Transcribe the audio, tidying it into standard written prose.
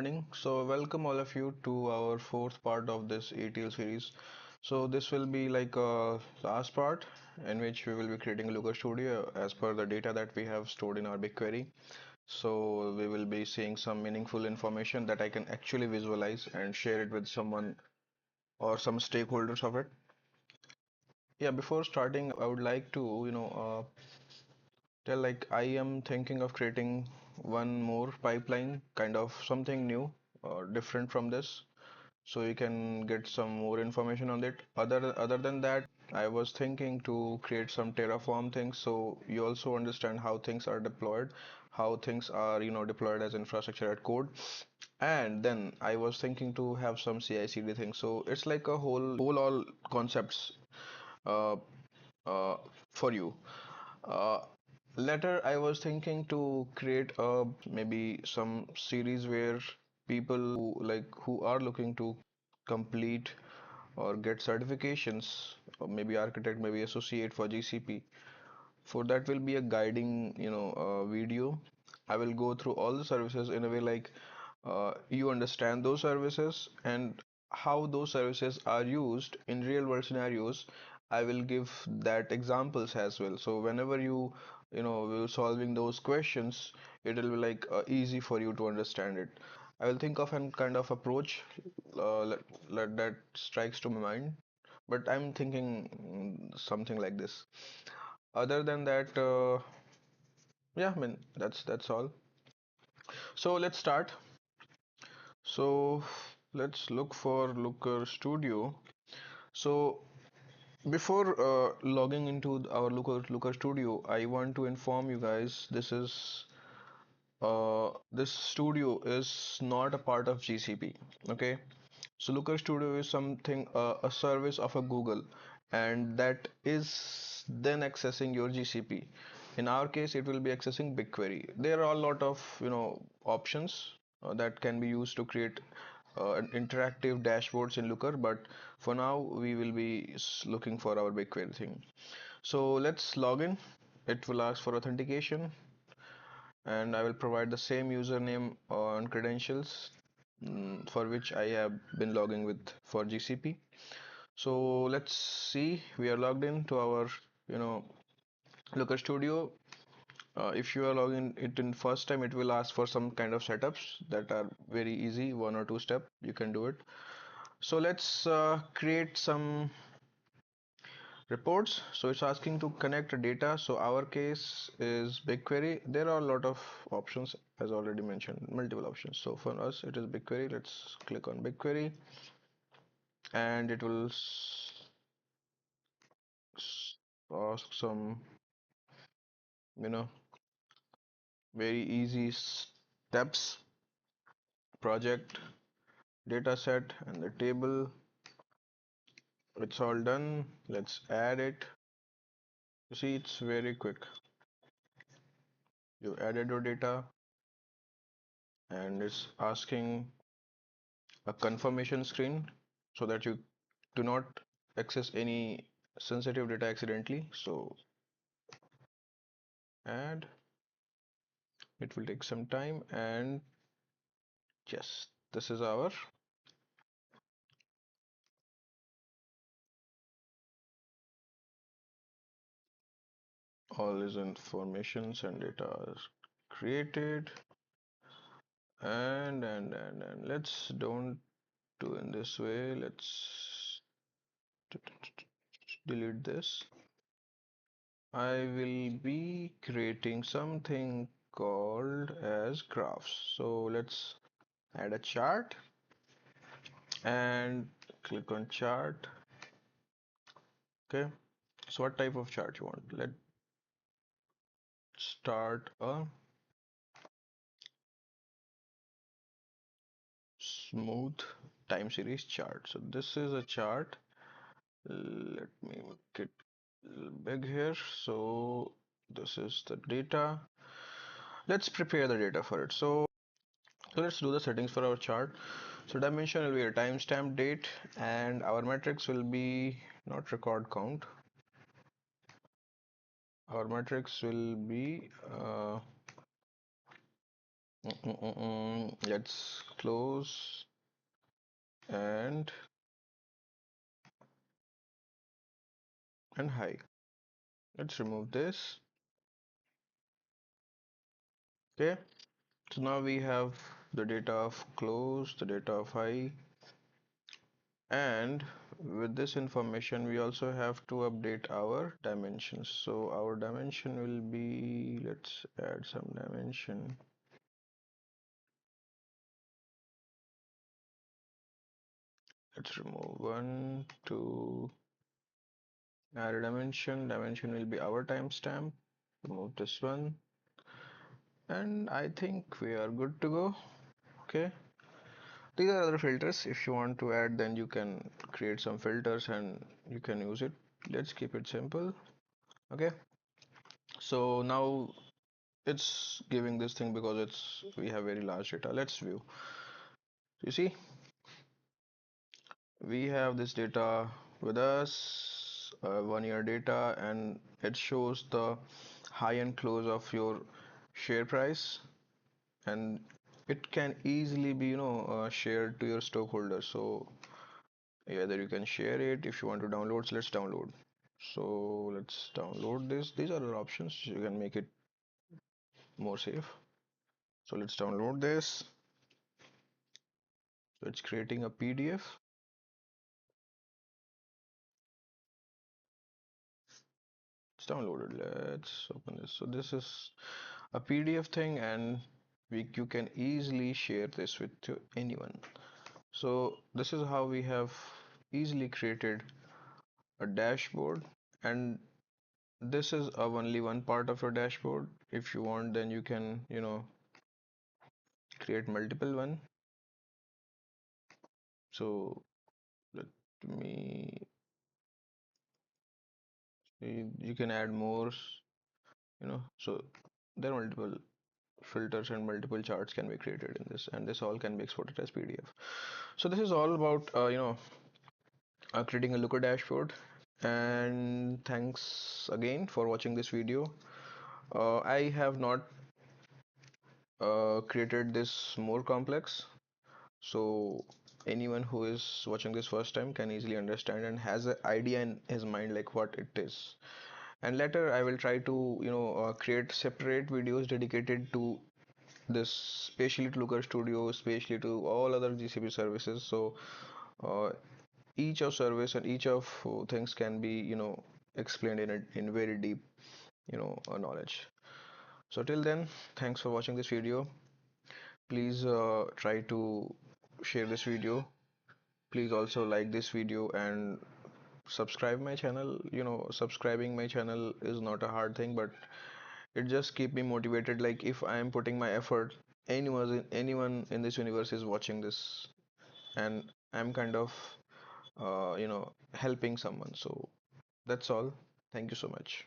morning. So, welcome all of you to our fourth part of this ETL series. So, this will be like a last part in which we will be creating a Looker Studio as per the data that we have stored in our BigQuery. So, we will be seeing some meaningful information that I can actually visualize and share it with someone or some stakeholders of it. Yeah, before starting, I would like to, tell like I am thinking of creating one more pipeline, kind of something new or different from this, so you can get some more information on it. Other than that, I was thinking to create some Terraform things, so you also understand how things are deployed, how things are deployed as infrastructure as code. And then I was thinking to have some CI/CD things. So it's like a whole all concepts uh, uh, for you. Uh, Later, I was thinking to create a maybe some series where people who are looking to complete or get certifications, or maybe architect, maybe associate for GCP. For that will be a guiding, video. I will go through all the services in a way like you understand those services and how those services are used in real world scenarios. I will give that examples as well. So whenever will solving those questions, it will be like easy for you to understand it. I will think of an kind of approach that strikes to my mind, but I'm thinking something like this. Other than that, yeah, I mean that's all. So let's start. So let's look for Looker Studio. So before logging into our Looker Studio, I want to inform you guys this studio is not a part of GCP. Okay, so Looker Studio is something a service of a Google, and that is then accessing your GCP. In our case, it will be accessing BigQuery. There are a lot of options that can be used to create interactive dashboards in Looker, but for now we will be looking for our BigQuery thing. So let's log in. It will ask for authentication, and I will provide the same username and credentials for which I have been logging with for GCP. So let's see, we are logged in to our you know Looker Studio. If you are logging it in first time, it will ask for some kind of setups that are very easy, one or two step. You can do it. So let's create some reports. So it's asking to connect data. So our case is BigQuery. There are a lot of options, as already mentioned, multiple options. So for us, it is BigQuery. Let's click on BigQuery, and it will ask some, you know, very easy steps, project, data set, and the table. It's all done. Let's add it. You see, it's very quick. You added your data, and it's asking a confirmation screen so that you do not access any sensitive data accidentally. So add, it will take some time, and yes, this is our all these informations and data are created. And let's don't do in this way. Let's delete this. I will be creating something called as graphs. So let's add a chart and click on chart. Okay, so what type of chart you want? Let's start a smooth time series chart. So this is a chart. Let me make it big here. So this is the data. Let's prepare the data for it. So let's do the settings for our chart. So dimension will be a timestamp date, and our metrics will be not record count. Our metrics will be Let's close and high. Let's remove this. Okay. So now we have the data of close, the data of high, and with this information we also have to update our dimensions. So our dimension will be, let's add some dimension. Let's remove one, two, add a dimension. Dimension will be our timestamp. Remove this one, and I think we are good to go. Okay. These are other filters. If you want to add, then you can create some filters and you can use it. Let's keep it simple. Okay. So now it's giving this thing because it's we have very large data. Let's view. You see, we have this data with us, 1 year data, and it shows the high and close of your share price, and it can easily be shared to your stockholders. So either you can share it. If you want to download, so let's download. So let's download this. These are the options. You can make it more safe. So let's download this. So it's creating a PDF. It's downloaded. Let's open this. So this is a PDF thing, and you can easily share this with anyone. So this is how we have easily created a dashboard, and this is only one part of your dashboard. If you want, then you can create multiple one. So let me see, you can add more, so there are multiple filters and multiple charts can be created in this, and this all can be exported as PDF. So this is all about creating a looker dashboard. And thanks again for watching this video. I have not created this more complex, so anyone who is watching this first time can easily understand and has an idea in his mind like what it is. And later I will try to create separate videos dedicated to this, especially to Looker Studio, especially to all other GCP services. So uh, each of service and each of things can be explained in very deep knowledge. So till then, thanks for watching this video. Please try to share this video. Please also like this video and subscribe my channel. Subscribing my channel is not a hard thing, but it just keep me motivated. Like if I am putting my effort, anyone in this universe is watching this, and I'm kind of helping someone. So that's all. Thank you so much.